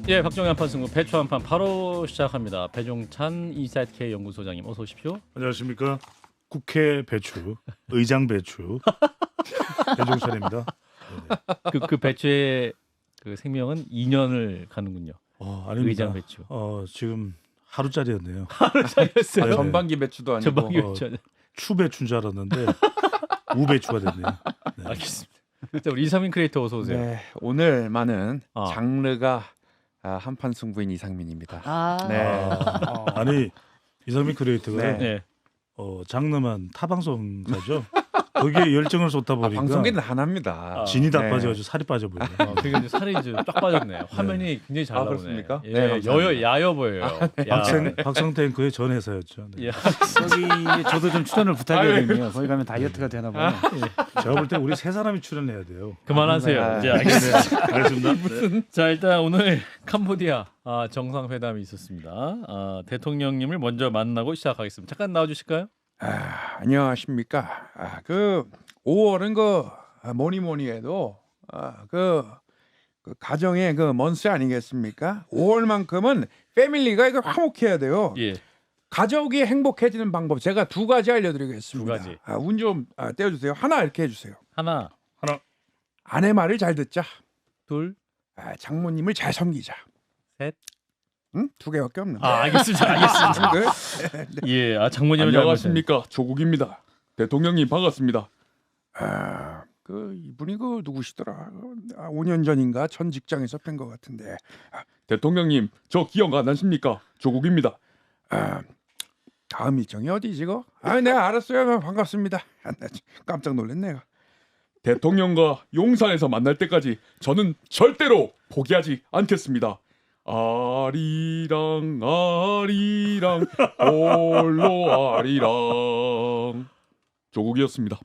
예, 박정희 한판 승부 배추 한판 바로 시작합니다. 배종찬 인사이트 K 연구소장님 어서 오십시오. 안녕하십니까. 국회 배추, 의장 배추 배종찬입니다. 그 배추의 그 생명은 2년을 가는군요. 아닙니다. 의장 배추. 지금 하루짜리였네요. 하루짜리였어요. 네. 전반기 배추도 아니고 전반기 배추. 추 배추인 줄 알았는데 우배추가 됐네요. 네. 알겠습니다. 자, 우리 이상민 크리에이터 어서 오세요. 네, 오늘만은 아. 장르가 한판 승부인 이상민입니다. 네. 아니 이상민 크리에이터가 네. 네. 장르만 타방송사죠. 거기에 열정을 쏟다 보니까 방송계는 하나입니다. 진이 다 네. 빠져가지고 살이 빠져 보여요. 그러니까 이제 살이 이제 쫙 빠졌네요. 화면이 굉장히 잘 나오네. 그렇습니까? 예, 네, 감사합니다. 야여 보여요. 야. 박성탱크의 전 회사였죠. 네. 예. 거기 저도 좀 출연을 부탁드리거든요. 거기 가면 다이어트가 되나 봐요. 제가 볼 때 우리 세 사람이 출연해야 돼요. 그만하세요. 아, 이제 알겠습니다. 알겠습니다. 자, 일단 오늘 캄보디아 정상회담이 있었습니다. 대통령님을 먼저 만나고 시작하겠습니다. 잠깐 나와주실까요? 안녕하십니까. 그 5월은 뭐니 해도 그 가정의 그 먼스 아니겠습니까? 5월만큼은 패밀리가 이거 화목해야 돼요. 예. 가족이 행복해지는 방법 제가 두 가지 알려드리겠습니다. 두 가지. 운 좀 떼어주세요. 하나 이렇게 해주세요. 하나, 아내 말을 잘 듣자. 둘, 장모님을 잘 섬기자. 셋. 응? 두 개밖에 없는. 알겠습니다. 그, 예, 장모님을 안녕하십니까, 조국입니다. 대통령님 반갑습니다. 그 이분이 그 누구시더라? 5년 전인가 전 직장에서 뵌 것 같은데. 대통령님 저 기억 안 나십니까? 조국입니다. 다음 일정이 어디지 거? 네 알았어요. 반갑습니다. 나 깜짝 놀랐네요. 대통령과 용산에서 만날 때까지 저는 절대로 포기하지 않겠습니다. 아리랑 아리랑 홀로 아리랑 조국이었습니다.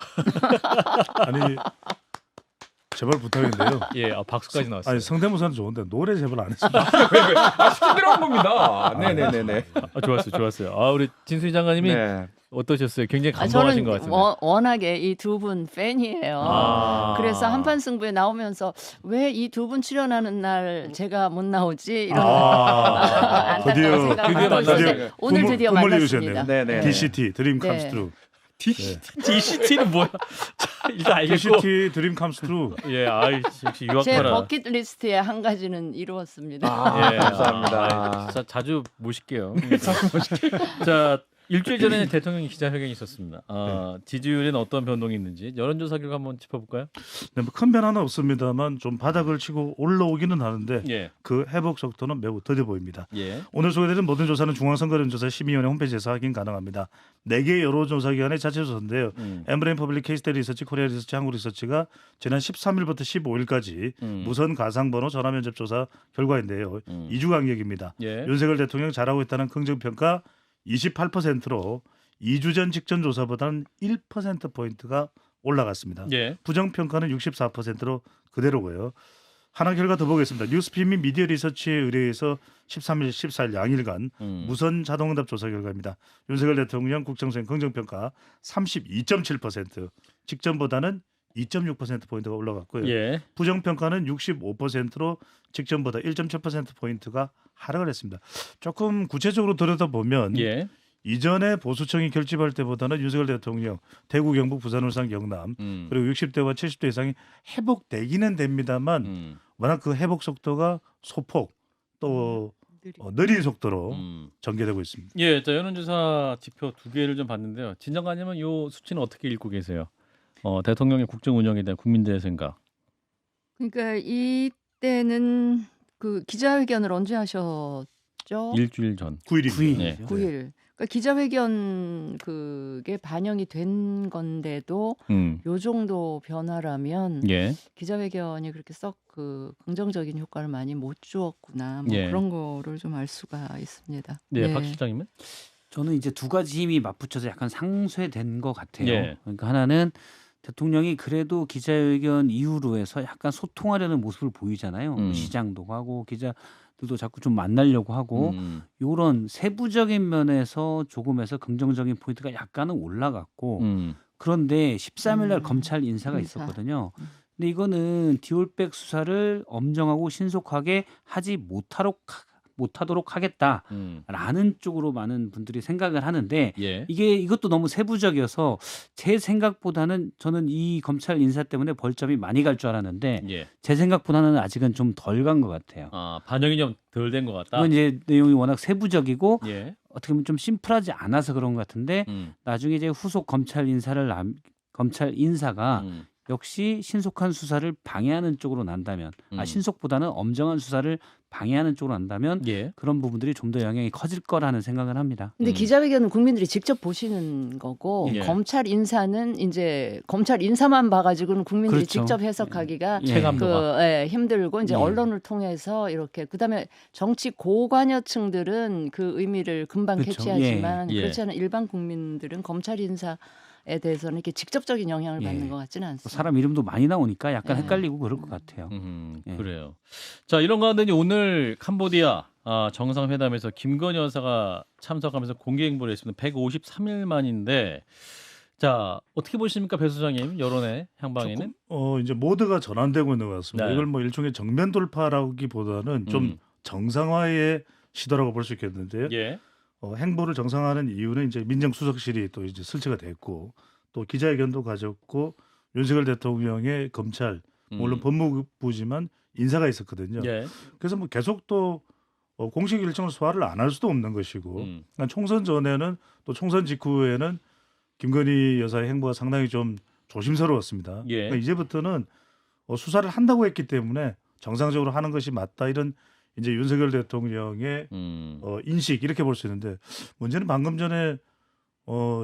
아니 제발 부탁인데요. 예, 박수까지 나왔어요. 아니 성대모사는 좋은데 노래 제발 안 했습니다. 쉽게 들어온 겁니다. 네네네네. 좋았어요. 우리 진수희 장관님이 네. 어떠셨어요? 굉장히 감동하신 것 저는 같은데. 워낙에 이 두 분 팬이에요. 그래서 한판 승부에 나오면서 왜 이 두 분 출연하는 날 제가 못 나오지 이런 안타까운 드디어 생각을 하고 있는데 오늘 드디어 꿈을 만났습니다. 이루셨네요. 네네. DCT 드림 네. 컴스 트루. DCT는 뭐야? 자, 일단 알겠고. DCT 드림 컴스 트루. 예, 역시 제 유학파라. 버킷리스트의 한 가지는 이루었습니다. 예, 감사합니다. 자주 모실게요. 자, 일주일 전에 대통령 기자회견이 있었습니다. 지지율에는 어떤 변동이 있는지 여론조사 결과 한번 짚어볼까요? 네, 뭐큰 변화는 없습니다만 좀 바닥을 치고 올라오기는 하는데 예, 그 회복 속도는 매우 더뎌 보입니다. 예. 오늘 소개되는 모든 조사는 중앙선거론조사 심의위원회 홈페이지에서 확인 가능합니다. 4개 여론조사기관의 자체조사인데요. 엠브레인 퍼블릭 케이스테디 리서치 코리아 리서치 한국 리서치가 지난 13일부터 15일까지 무선 가상번호 전화면접 조사 결과인데요. 2주 간격입니다. 예. 윤석열 대통령 잘하고 있다는 긍정평가 28%로 2주 전 직전 조사보다는 1%포인트가 올라갔습니다. 예. 부정평가는 64%로 그대로고요. 하나 결과 더 보겠습니다. 뉴스핀 및 미디어 리서치에 의뢰해서 13일, 14일 양일간 무선 자동응답 조사 결과입니다. 윤석열 대통령 국정수행 긍정평가 32.7%, 직전보다는 2.6%포인트가 올라갔고요. 예. 부정평가는 65%로 직전보다 1.7%포인트가 하락을 했습니다. 조금 구체적으로 들여다보면 예. 이전에 보수청이 결집할 때보다는 윤석열 대통령 대구, 경북, 부산, 울산, 경남 그리고 60대와 70대 이상이 회복되기는 됩니다만 워낙 그 회복 속도가 소폭 또 느린 속도로 전개되고 있습니다. 예, 자, 여론조사 지표 두 개를 좀 봤는데요. 진 장관님은 이 수치는 어떻게 읽고 계세요? 대통령의 국정 운영에 대한 국민들의 생각. 그러니까 이때는 그 기자회견을 언제 하셨죠? 일주일 전. 9일입니다. 네. 9일. 그러니까 기자회견 그게 반영이 된 건데도 요 정도 변화라면 예. 기자회견이 그렇게 썩 그 긍정적인 효과를 많이 못 주었구나. 뭐 예. 그런 거를 좀 알 수가 있습니다. 네, 박 실장님은? 저는 이제 두 가지 힘이 맞붙어서 약간 상쇄된 것 같아요. 예. 그러니까 하나는 대통령이 그래도 기자회견 이후로 해서 약간 소통하려는 모습을 보이잖아요. 시장도 가고 기자들도 자꾸 좀 만나려고 하고 이런 세부적인 면에서 조금에서 긍정적인 포인트가 약간은 올라갔고 그런데 13일 날 검찰 인사가 인사. 있었거든요. 근데 이거는 디올백 수사를 엄정하고 신속하게 하지 못하도록 하겠다라는 쪽으로 많은 분들이 생각을 하는데 예. 이것도 너무 세부적이어서 제 생각보다는 저는 이 검찰 인사 때문에 벌점이 많이 갈 줄 알았는데 예. 제 생각보다는 아직은 좀 덜 간 것 같아요. 아, 반영이 좀 덜 된 것 같다. 이건 이제 내용이 워낙 세부적이고 예. 어떻게 보면 좀 심플하지 않아서 그런 것 같은데 나중에 이제 후속 검찰 인사가 역시 신속한 수사를 방해하는 쪽으로 난다면 신속보다는 엄정한 수사를 방해하는 쪽으로 난다면 예. 그런 부분들이 좀 더 영향이 커질 거라는 생각을 합니다. 근데 기자회견은 국민들이 직접 보시는 거고 예. 검찰 인사는 이제 검찰 인사만 봐가지고는 국민들이 그렇죠. 직접 해석하기가 예. 체감도가. 힘들고 이제 예. 언론을 통해서 이렇게 그다음에 정치 고관여층들은 그 의미를 금방 그렇죠. 캐치하지만 예. 그렇지 않은 일반 국민들은 검찰 인사에 대해서는 이렇게 직접적인 영향을 예. 받는 것 같지는 않습니다. 사람 이름도 많이 나오니까 약간 예. 헷갈리고 그럴 것 같아요. 예. 그래요. 자, 이런 가운데 이제 오늘 캄보디아 정상회담에서 김건희 여사가 참석하면서 공개 행보를 했습니다. 153일 만인데 자, 어떻게 보십니까, 배 소장님? 여론의 향방에는? 이제 모드가 전환되고 있는 것 같습니다. 네. 이걸 뭐 일종의 정면 돌파라기보다는 좀 정상화의 시도라고 볼 수 있겠는데요. 예. 행보를 정상화하는 이유는 이제 민정수석실이 또 이제 설치가 됐고 또 기자회견도 가졌고 윤석열 대통령의 검찰 물론 법무부지만 인사가 있었거든요. 예. 그래서 뭐 계속 또 공식 일정을 소화를 안 할 수도 없는 것이고 그러니까 총선 전에는 또 총선 직후에는 김건희 여사의 행보가 상당히 좀 조심스러웠습니다. 예. 그러니까 이제부터는 수사를 한다고 했기 때문에 정상적으로 하는 것이 맞다 이런 이제 윤석열 대통령의 인식 이렇게 볼 수 있는데 문제는 방금 전에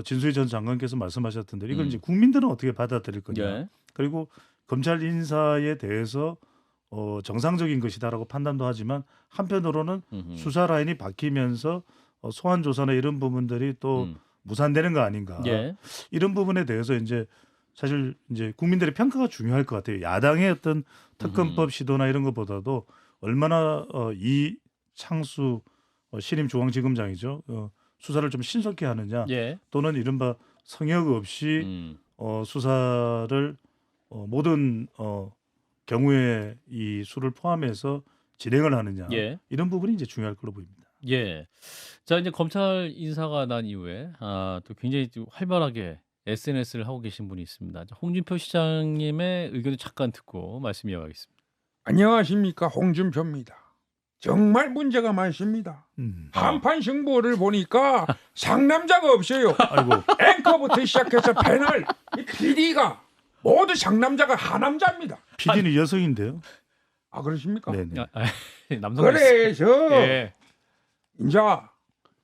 진수희 전 장관께서 말씀하셨던데 이걸 이제 국민들은 어떻게 받아들일 거냐. 예. 그리고 검찰 인사에 대해서 정상적인 것이다라고 판단도 하지만 한편으로는 수사 라인이 바뀌면서 소환 조사나 이런 부분들이 또 무산되는 거 아닌가. 예. 이런 부분에 대해서 이제 사실 이제 국민들의 평가가 중요할 것 같아요. 야당의 어떤 특검법 시도나 이런 것보다도 얼마나 이창수 신임중앙지검장이죠. 수사를 좀 신속히 하느냐 예. 또는 이른바 성역 없이 수사를 모든 경우에 이 수를 포함해서 진행을 하느냐 예. 이런 부분이 이제 중요할 걸로 보입니다. 예. 자, 이제 검찰 인사가 난 이후에 또 굉장히 좀 활발하게 SNS를 하고 계신 분이 있습니다. 자, 홍준표 시장님의 의견을 잠깐 듣고 말씀 이어가겠습니다. 안녕하십니까, 홍준표입니다. 정말 문제가 많습니다. 한판 승부를 보니까 상남자가 없어요. 아이고. 앵커부터 시작해서 패널, 이 PD가 모두 상남자가 하남자입니다. PD는 여성인데요. 아, 그러십니까? 네네. 남성 그래서 예. 이제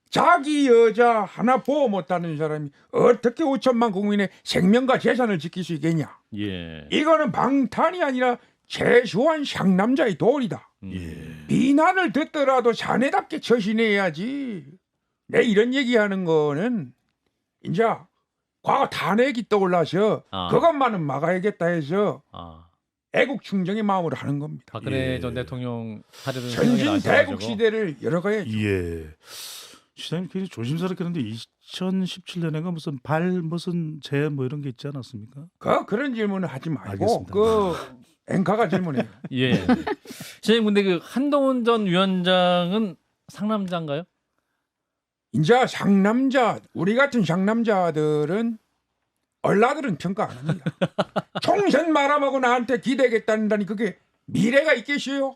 자기 여자 하나 보호 못하는 사람이 어떻게 5천만 국민의 생명과 재산을 지킬 수 있겠냐? 예. 이거는 방탄이 아니라 최소한 상남자의 도리다. 예. 비난을 듣더라도 자네답게 처신해야지. 내 이런 얘기하는 거는 이제 과거 탄핵이 떠올라서 그것만은 막아야겠다 해서 애국 충정의 마음으로 하는 겁니다. 박근혜 전 대통령 사례를 전진 대국 시대를 열어가야죠. 예. 시장님 굉장히 조심스럽게 했는데 2017년에가 무슨 재 뭐 이런 게 있지 않았습니까? 그런 질문을 하지 말고 알겠습니다. 그 앵커가 질문해요. 예. 시장님 근데 그 한동훈 전 위원장은 상남자인가요? 이제 상남자, 우리 같은 상남자들은 얼라들은 평가 안 합니다. 총선 말아먹고 나한테 기대겠다니 그게 미래가 있겠어요?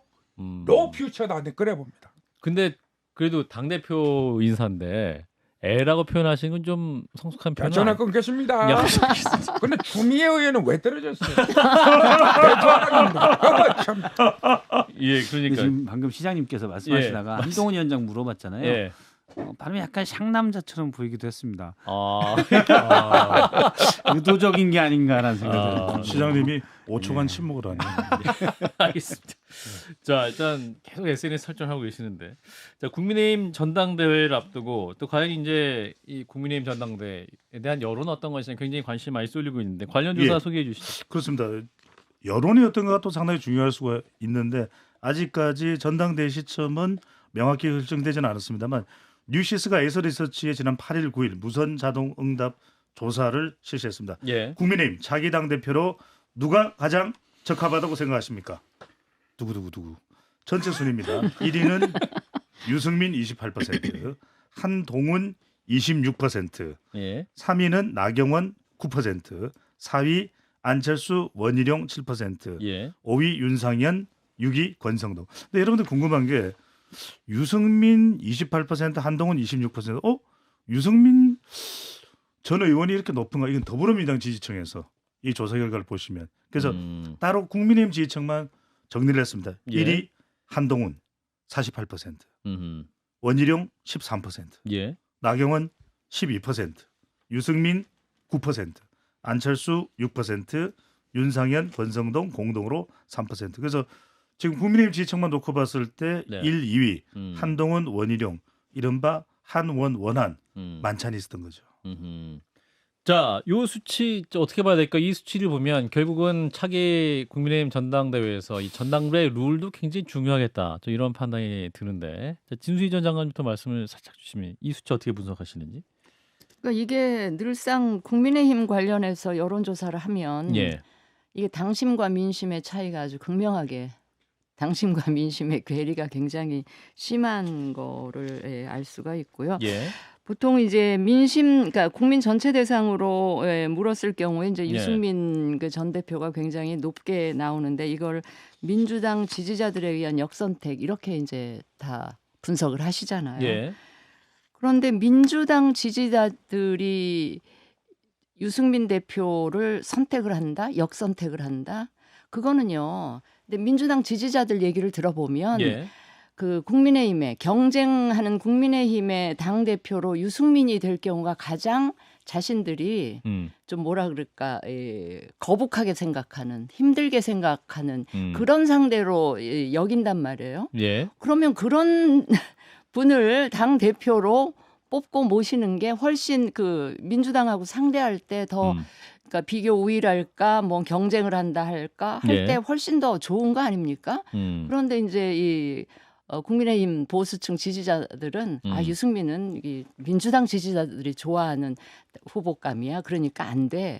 노 퓨처다. 그래 봅니다. 근데 그래도 당대표 인사인데 애라고 표현하시는 건 좀 성숙한 표현. 전화 끊겠습니다. 야, 근데 추미애 의원은 왜 떨어졌어요? 대통령입니다. 참. 예, 그러니까. 지금 방금 시장님께서 말씀하시다가 한동훈 위원장 물어봤잖아요. 예. 발음이 약간 샹남자처럼 보이기도 했습니다. 아. 의도적인 게 아닌가라는 생각이 들어요. 시장님이 5초간 침묵을 하네요. 알겠습니다. 자, 일단 계속 SNS 설정하고 계시는데, 자, 국민의힘 전당대회를 앞두고 또 과연 이제 이 국민의힘 전당대회에 대한 여론은 어떤 것이냐 굉장히 관심이 많이 쏠리고 있는데 관련 조사 예. 소개해 주시죠. 그렇습니다. 여론이 어떤가가 또 상당히 중요할 수가 있는데 아직까지 전당대회 시점은 명확히 결정되지는 않았습니다만 뉴시스가 에서리서치에 지난 8일 9일 무선 자동 응답 조사를 실시했습니다. 예. 국민의힘 차기 당대표로 누가 가장 적합하다고 생각하십니까? 두구두구두구. 전체 순입니다. 1위는 유승민 28%, 한동훈 26%, 예. 3위는 나경원 9%, 4위 안철수 원희룡 7%, 예. 5위 윤상현, 6위 권성동. 근데 여러분들 궁금한 게 유승민 28%, 한동훈 26%. 유승민 전 의원이 이렇게 높은가? 이건 더불어민주당 지지층에서 이 조사 결과를 보시면. 그래서 따로 국민의힘 지지층만 정리를 했습니다. 예. 1위 한동훈 48%, 음. 원희룡 13%, 예. 나경원 12%, 유승민 9%, 안철수 6%, 윤상현, 권성동 공동으로 3%. 그래서 지금 국민의힘 지지층만 놓고 봤을 때 네. 1, 2위 음. 한동훈, 원희룡 이른바 한원 원한 음. 만찬이 있었던 거죠. 자, 요 수치 어떻게 봐야 될까? 이 수치를 보면 결국은 차기 국민의힘 전당대회에서 이 전당대 룰도 굉장히 중요하겠다. 저 이런 판단이 드는데 자, 진수희 전 장관님부터 말씀을 살짝 주시면 이 수치 어떻게 분석하시는지? 그러니까 이게 늘상 국민의힘 관련해서 여론조사를 하면 예. 이게 당심과 민심의 차이가 아주 극명하게 당심과 민심의 괴리가 굉장히 심한 거를 알 수가 있고요. 예. 보통 이제 민심, 그러니까 국민 전체 대상으로 물었을 경우에 이제 예. 유승민 그 전 대표가 굉장히 높게 나오는데 이걸 민주당 지지자들에 의한 역선택 이렇게 이제 다 분석을 하시잖아요. 예. 그런데 민주당 지지자들이 유승민 대표를 선택을 한다, 역선택을 한다. 그거는요. 근데 민주당 지지자들 얘기를 들어보면 예. 그 국민의힘에 경쟁하는 국민의힘의 당 대표로 유승민이 될 경우가 가장 자신들이 좀 뭐라 그럴까 거북하게 생각하는 힘들게 생각하는 그런 상대로 여긴단 말이에요. 예. 그러면 그런 분을 당 대표로 뽑고 모시는 게 훨씬 그 민주당하고 상대할 때 더 그러니까 비교 우위랄까 뭐 경쟁을 한다 할까 할 때 예. 훨씬 더 좋은 거 아닙니까? 그런데 이제 이 국민의힘 보수층 지지자들은 유승민은 이 민주당 지지자들이 좋아하는 후보감이야. 그러니까 안 돼.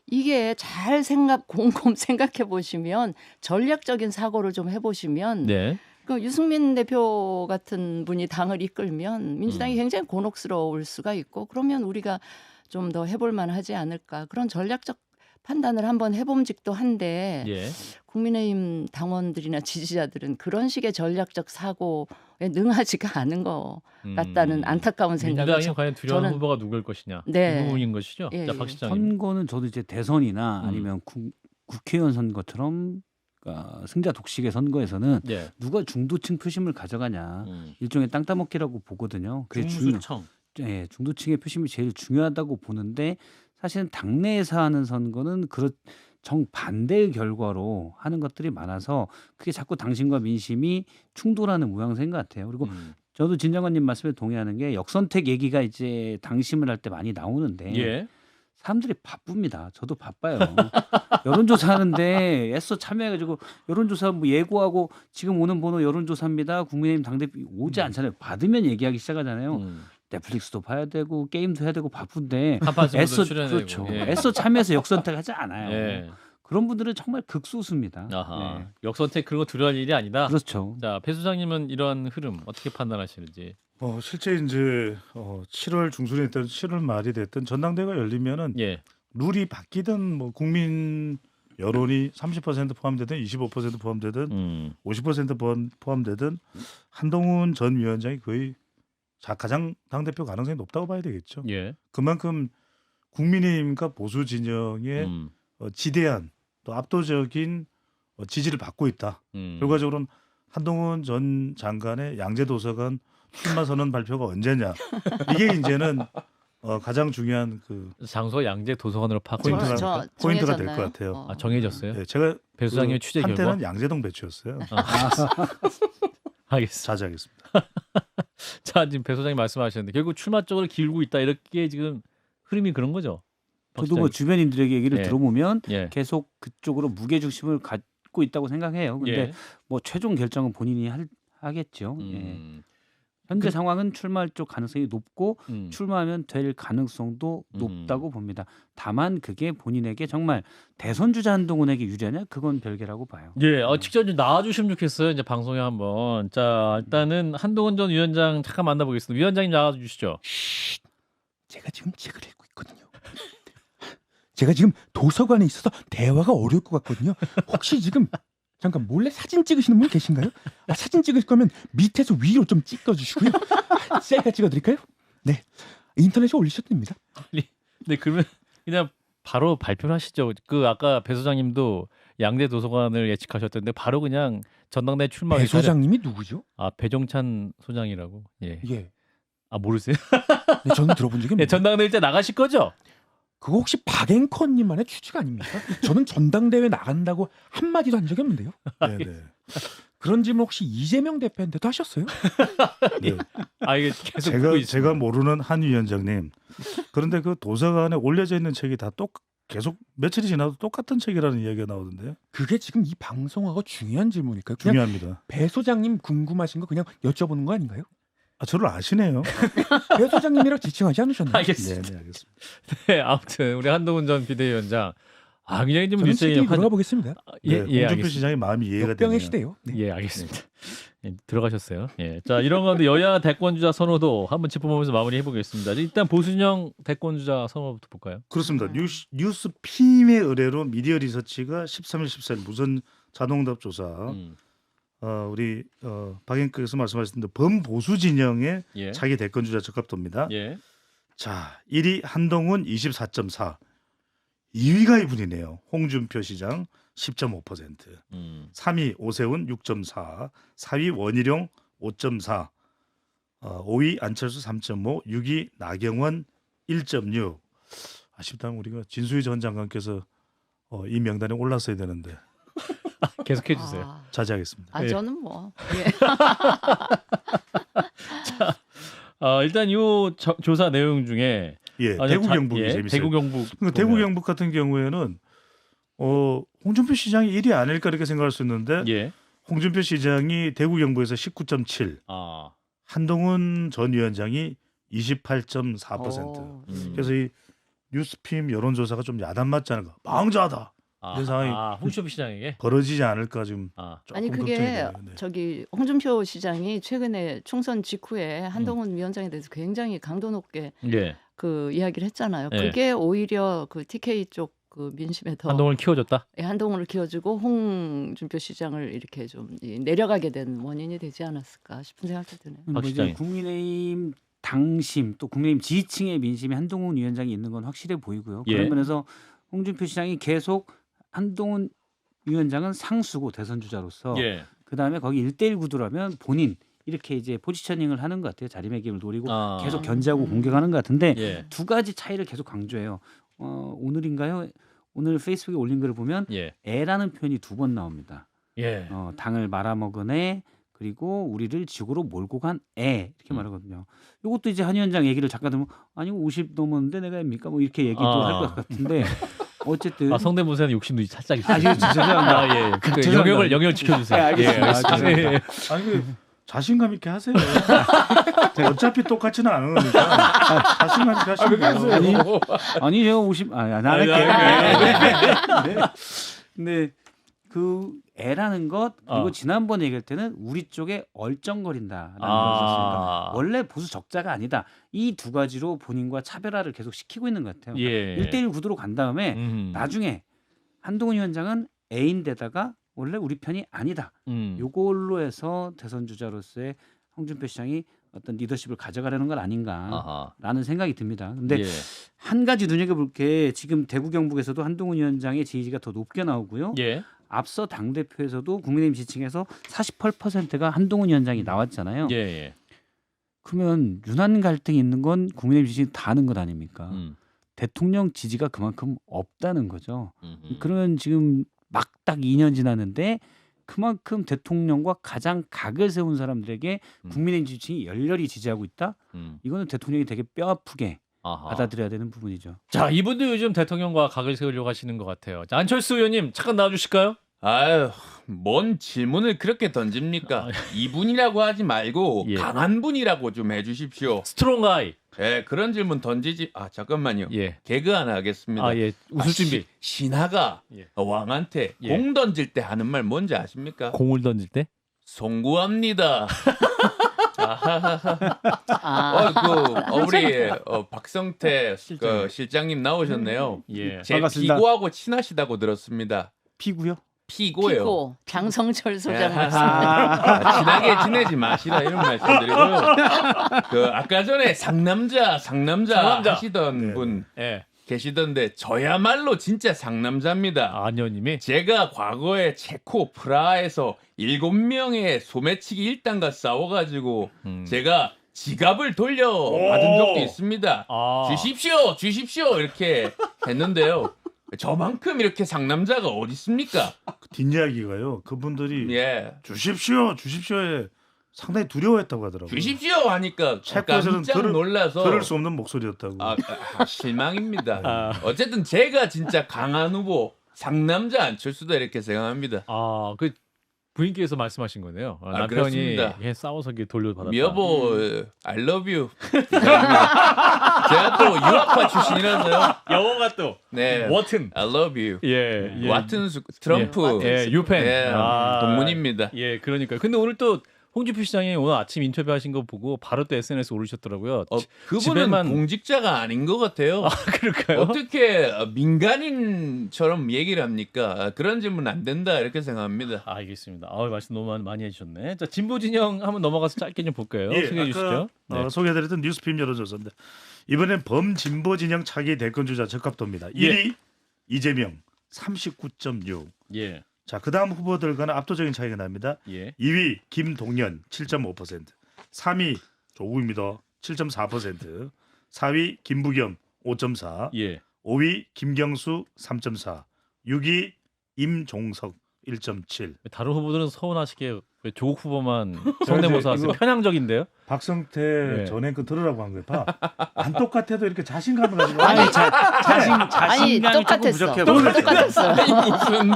이게 잘 곰곰 생각해 보시면 전략적인 사고를 좀 해보시면 네. 그 유승민 대표 같은 분이 당을 이끌면 민주당이 굉장히 곤혹스러울 수가 있고 그러면 우리가 좀 더 해볼 만하지 않을까 그런 전략적 판단을 한번 해봄직도 한데 예. 국민의힘 당원들이나 지지자들은 그런 식의 전략적 사고에 능하지가 않은 것 같다는 안타까운 생각을 민주당이 과연 두려운 저는- 후보가 누굴 것이냐 네. 이 부분인 것이죠. 예, 자, 예. 박 시장님. 선거는 저도 이제 대선이나 아니면 국회의원 선거처럼 그러니까 승자 독식의 선거에서는 예. 누가 중도층 표심을 가져가냐 일종의 땅 따먹기라고 보거든요. 그게 중수청. 중도층의 표심이 제일 중요하다고 보는데 사실은 당내에서 하는 선거는 정반대의 결과로 하는 것들이 많아서 그게 자꾸 당심과 민심이 충돌하는 모양새인 것 같아요. 그리고 저도 진 장관님 말씀에 동의하는 게 역선택 얘기가 이제 당심을 할 때 많이 나오는데 예. 사람들이 바쁩니다. 저도 바빠요. 여론조사 하는데 애써 참여해가지고 여론조사 뭐 예고하고 지금 오는 번호 여론조사입니다. 국민의힘 당대표 오지 않잖아요. 받으면 얘기하기 시작하잖아요. 넷플릭스도 봐야 되고 게임도 해야 되고 바쁜데 간판 승부도 애써 출연해야 그렇죠. 되고. 예. 애써 참여해서 역선택하지 않아요. 예. 그런 분들은 정말 극소수입니다. 아하. 네. 역선택 그런 거 두려워할 일이 아니다. 그렇죠. 자, 배 수장님은 이런 흐름 어떻게 판단하시는지. 실제 이제 7월 중순이 됐든 7월 말이 됐든 전당대회가 열리면은 예. 룰이 바뀌든 뭐 국민 여론이 30% 포함되든 25% 포함되든 50% 포함되든 한동훈 전 위원장이 거의 가장 당대표 가능성이 높다고 봐야 되겠죠. 예. 그만큼 국민의힘과 보수 진영의 지대한 또 압도적인 지지를 받고 있다. 결과적으로는 한동훈 전 장관의 양재도서관 출마 선언 발표가 언제냐. 이게 이제는 가장 중요한 그 장소 양재 도서관으로 포인트가 정해졌나요? 될 것 같아요. 아, 정해졌어요. 네, 제가 배 수장님의 취재 결과. 한때는 양재동 배치였어요. 알겠습니다. 자제하겠습니다. 자, 지금 배 소장님 말씀하셨는데 결국 출마 쪽으로 기울고 있다 이렇게 지금 흐름이 그런 거죠. 박 저도 뭐 시장님. 주변인들에게 얘기를 예. 들어보면 예. 계속 그쪽으로 무게 중심을 갖고 있다고 생각해요. 근데 예. 뭐 최종 결정은 본인이 하겠죠. 예. 현재 상황은 출마할 쪽 가능성이 높고 출마하면 될 가능성도 음. 높다고 봅니다. 다만 그게 본인에게 정말 대선 주자 한동훈에게 유리하냐 그건 별개라고 봐요. 예, 직접 좀 나와주시면 좋겠어요. 이제 방송에 한번. 자, 일단은 한동훈 전 위원장 잠깐 만나보겠습니다. 위원장님 나와주시죠. 제가 지금 책을 읽고 있거든요. 제가 지금 도서관에 있어서 대화가 어려울 것 같거든요. 혹시 지금 잠깐 몰래 사진 찍으시는 분 계신가요? 사진 찍을 거면 밑에서 위로 좀 찍어주시고요. 셀카 찍어드릴까요? 네, 인터넷에 올리셔도 됩니다. 네, 그러면 그냥 바로 발표를 하시죠. 그 아까 배 소장님도 양대 도서관을 예측하셨던데 바로 그냥 전당대 출마 배 의사를- 소장님이 누구죠? 배종찬 소장이라고. 예. 예, 모르세요? 네, 저는 들어본 적이 네, 없네요. 전당대 일제 나가실 거죠? 그거 혹시 박앵커님만의 추측 아닙니까? 저는 전당대회 나간다고 한마디도 한 적이 없는데요. 네, 네. 그런 질문 혹시 이재명 대표한테도 하셨어요? 네. 이게 계속 듣고 있습니다. 제가 모르는 한 위원장님. 그런데 그 도서관에 올려져 있는 책이 다 계속 며칠이 지나도 똑같은 책이라는 이야기가 나오던데요. 그게 지금 이 방송하고 중요한 질문일까요? 그냥 중요합니다. 배 소장님 궁금하신 거 그냥 여쭤보는 거 아닌가요? 저를 아시네요. 배 소장님이랑 지칭하지 않으셨나요? 알겠습니다. 네, 알겠습니다. 네, 아무튼 우리 한동훈 전 비대위원장 굉장히 좀 저는 뉴스에 책이 들어가 보겠습니다. 예, 홍준표 알겠습니다. 시장의 마음이 이해가 역병의 되네요. 시대요. 네. 예, 알겠습니다. 예, 들어가셨어요. 예. 자, 이런 가운데 여야 대권주자 선호도 한번 짚어보면서 마무리해 보겠습니다. 일단 보수진영 대권주자 선호부터 볼까요? 그렇습니다. 뉴스핌의 의뢰로 미디어 리서치가 13일 14일 무선 자동응답 조사 우리 박앵커께서 말씀하셨던 범보수 진영의 예. 차기 대권주자 적합도입니다. 예. 자, 1위 한동훈 24.4, 2위가 이분이네요. 홍준표 시장 10.5%, 3위 오세훈 6.4, 4위 원희룡 5.4, 5위 안철수 3.5, 6위 나경원 1.6. 아쉽다면 우리가 진수희 전 장관께서 이 명단에 올랐어야 되는데 계속해 주세요. 자제하겠습니다. 예. 저는 뭐 예. 일단 이 조사 내용 중에 예, 대구 경북이 재밌어요. 대구 경북. 그러니까 대구 경북 같은 경우에는 홍준표 시장이 1위 아닐까 이렇게 생각할 수 있는데 예. 홍준표 시장이 대구 경북에서 19.7, 한동훈 전 위원장이 28.4%. 그래서 이 뉴스핌 여론조사가 좀 야단 맞지 않을까, 망자다 이런 상황이 홍준표 시장에게 벌어지지 않을까 지금 조금 아니 걱정이 그게 돼요. 네. 저기 홍준표 시장이 최근에 총선 직후에 한동훈 위원장에 대해서 굉장히 강도 높게 예. 그 이야기를 했잖아요. 예. 그게 오히려 그 TK 쪽 그 민심에 더 한동훈을 키워줬다. 한동훈을 키워주고 홍준표 시장을 이렇게 좀 내려가게 된 원인이 되지 않았을까 싶은 생각이 드네요. 박 시장님. 국민의힘 당심 또 국민의힘 지지층의 민심이 한동훈 위원장이 있는 건 확실해 보이고요. 예. 그런 면에서 홍준표 시장이 계속 한동훈 위원장은 상수고 대선 주자로서 예. 그다음에 거기 1대1 구도라면 본인 이렇게 이제 포지셔닝을 하는 것 같아요. 자리매김을 노리고 계속 견제하고 공격하는 것 같은데 예. 두 가지 차이를 계속 강조해요. 오늘인가요? 오늘 페이스북에 올린 글을 보면 예. 애라는 표현이 2번 나옵니다. 예. 당을 말아먹은 애 그리고 우리를 지구로 몰고 간 애 이렇게 말하거든요. 이것도 이제 한 위원장 얘기를 잠깐 들으면 아니 50 넘었는데 내가 입니까? 뭐 이렇게 얘기도 할 것 같은데 어쨌든 성대모사는 욕심도 살짝 있어요. 죄송합니다. 예. 그 죄송합니다. 영역을 지켜주세요. 네, 알겠습니다. 알겠습니다. 예. 아니 그 자신감 있게 하세요. 어차피 똑같지는 않은 거니까 자신감 있게 하시면 돼요. 아니 제가 50 안 할게요. 네. 근데 그 애라는 것 그리고 지난번에 얘기할 때는 우리 쪽에 얼쩡거린다라는 걸 썼으니까 원래 보수 적자가 아니다. 이 두 가지로 본인과 차별화를 계속 시키고 있는 것 같아요. 예. 1대1 구도로 간 다음에 나중에 한동훈 위원장은 애인데다가 원래 우리 편이 아니다. 요걸로 해서 대선 주자로서의 홍준표 시장이 어떤 리더십을 가져가려는 건 아닌가라는 생각이 듭니다. 근데 한 가지 눈여겨볼 게 지금 대구 경북에서도 한동훈 위원장의 지지가 더 높게 나오고요. 예. 앞서 당대표에서도 국민의힘 지층에서 48%가 한동훈 위원장이 나왔잖아요. 예. 그러면 유난 갈등이 있는 건 국민의힘 지지가 다는 것 아닙니까? 대통령 지지가 그만큼 없다는 거죠. 그러면 지금 막 딱 2년 지났는데 그만큼 대통령과 가장 각을 세운 사람들에게 국민의힘 지지층이 열렬히 지지하고 있다. 이거는 대통령이 되게 뼈아프게 받아들여야 되는 부분이죠. 자, 이분도 요즘 대통령과 각을 세우려고 하시는 것 같아요. 자, 안철수 의원님 잠깐 나와주실까요? 아유, 뭔 질문을 그렇게 던집니까? 이분이라고 하지 말고 예. 강한 분이라고 좀 해주십시오. 스트롱 아이. 예, 그런 질문 던지지. 아, 잠깐만요. 예. 개그 하나 하겠습니다. 아, 예. 웃을 준비. 신하가 예. 왕한테 예. 공 던질 때 하는 말 뭔지 아십니까? 공을 던질 때? 송구합니다. 아, 우리 박성태 그 실장님 나오셨네요. 예. 제 반갑습니다. 피고하고 친하시다고 들었습니다. 피고요? 피고예요. 피고 장성철 소장 예. 말씀. 친하게 지내지 마시라 이런 말씀드리고요. 그 아까 전에 상남자 하시던 네. 분 예. 계시던데 저야말로 진짜 상남자입니다. 아녀님이 제가 과거에 체코 프라하에서 7명의 소매치기 1단과 싸워가지고 제가 지갑을 돌려받은 적도 있습니다. 아. 주십시오 이렇게 했는데요. 저만큼 이렇게 상남자가 어디 있습니까? 뒷이야기가요. 그분들이 예. 주십시오에 상당히 두려워했다고 하더라고요. 주십시오 하니까 체코에서는 깜짝 놀라서 들을 수 없는 목소리였다고. 실망입니다. 아. 어쨌든 제가 진짜 강한 후보 상남자 안철수다 이렇게 생각합니다. 아, 그 부인께서 말씀하신 거네요. 남편이 그렇습니다. 예, 싸워서 이렇게 돌려받았다. 여보, I love you. 제가 또 유학파 출신이라서요. 영어가 또 네, 워튼. I love you. 예. 예. 와튼 트럼프. 예, 유펜. 예, 동문입니다. 예, 그러니까요. 근데 오늘 또 홍준표 시장이 오늘 아침 인터뷰하신 거 보고 바로 또 SNS 오르셨더라고요. 그분은 집에만- 공직자가 아닌 것 같아요. 아, 그럴까요? 어떻게 민간인처럼 얘기를 합니까? 그런 질문 안 된다 이렇게 생각합니다. 알겠습니다. 말씀 너무 많이 해주셨네. 자, 진보 진영 한번 넘어가서 짧게 좀 볼까요? 소개해 주시죠. 네. 소개해드렸던 뉴스피임 여론조사인데 이번엔 범진보 진영 차기 대권 주자 적합도입니다. 1위 이재명 39.6. 예, 자, 그다음 후보들과는 압도적인 차이가 납니다. 예, 2위 김동연 7.5%, 3위 조국입니다. 7.4%, 4위 김부겸 5.4, 예. 5위 김경수 3.4, 6위 임종석 1.7. 다른 후보들은 서운하시게 왜 조국 후보만 성대모사 하세요? 편향적인데요? 박성태 네. 전 앵커 들으라고 한 거예요. 봐. 안 똑같아도 이렇게 자신감을 가지고 아니 아니 자신감이 조금 똑같았어. 부족해. 똑같았어. 무슨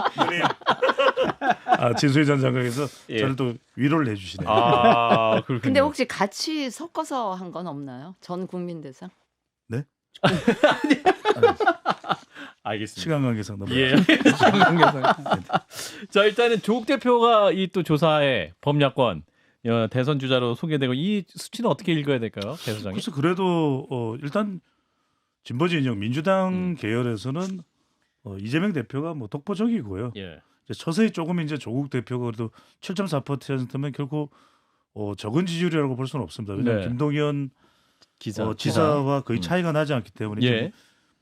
진수희 전 장관께서 예. 저를 또 위로를 해주시네요. 아, 그렇군요. 근데 혹시 같이 섞어서 한 건 없나요? 전 국민 대상? 알겠습니다. 시간 관계상 너무. 예. 자, 일단은 조국 대표가 이 또 조사에 범야권 대선 주자로 소개되고 이 수치는 어떻게 읽어야 될까요, 배 소장님? 그래서 그래도 일단 진보 진영 민주당 계열에서는 이재명 대표가 뭐 독보적이고요. 예. 이제 서서히 조금 이제 조국 대표가 그래도 7.4%면 결코 적은 지지율이라고 볼 수는 없습니다. 왜냐하면 네. 김동연 기사. 지사와 거의 차이가 나지 않기 때문에 지금 예.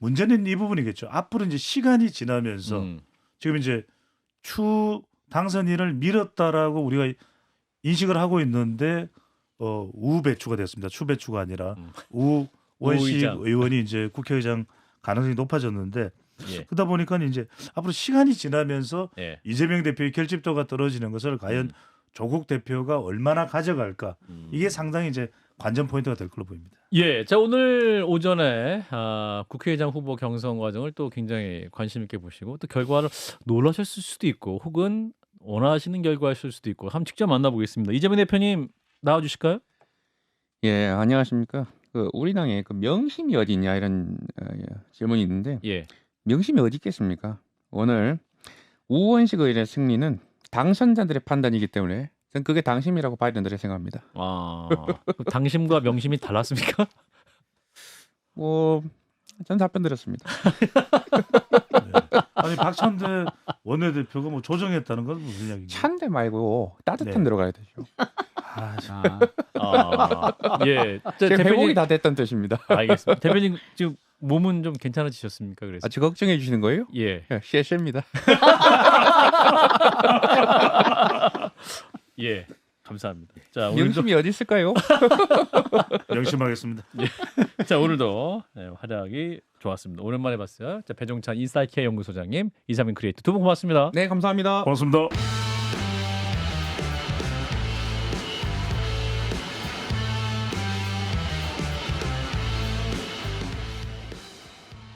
문제는 이 부분이겠죠. 앞으로 이제 시간이 지나면서 지금 이제 추 당선인을 밀었다라고 우리가 인식을 하고 있는데 우배추가 됐습니다. 추배추가 아니라 우원식 우의장. 의원이 이제 국회의장 가능성이 높아졌는데 예. 그러다 보니까 이제 앞으로 시간이 지나면서 예. 이재명 대표의 결집도가 떨어지는 것을 과연 조국 대표가 얼마나 가져갈까 이게 상당히 이제 관전 포인트가 될 걸로 보입니다. 예, 자 오늘 오전에 국회의장 후보 경선 과정을 또 굉장히 관심 있게 보시고 또 결과를 놀라셨을 수도 있고 혹은 원하시는 결과였을 수도 있고 한번 직접 만나보겠습니다. 이재명 대표님 나와주실까요? 예, 안녕하십니까. 우리 당에 명심이 어디 있냐 이런 질문이 있는데 예, 명심이 어디 있겠습니까? 오늘 우원식 의원의 승리는 당선자들의 판단이기 때문에 저는 그게 당심이라고 봐야 된다고 생각합니다. 당심과 명심이 달랐습니까? 전 답변 드렸습니다. 네. 아니 박찬대 원내대표가 뭐 조정했다는 건 무슨 이야기인가요? 찬데 말고 따뜻한 네. 데로 가야 되죠. 예, 자, 제 회복이 대표님 다 됐다는 뜻입니다. 알겠습니다. 대표님 지금 몸은 좀 괜찮아지셨습니까? 그래서 저 걱정해 주시는 거예요? 예, 셰셰입니다. 예, 감사합니다. 자 오늘도 명심이 어디 있을까요? 명심하겠습니다. 자 오늘도 활약이 좋았습니다. 오랜만에 봤어요. 자 배종찬 인사이트케어 연구소장님, 이상민 크리에이터 두 분 고맙습니다. 네, 감사합니다. 고맙습니다.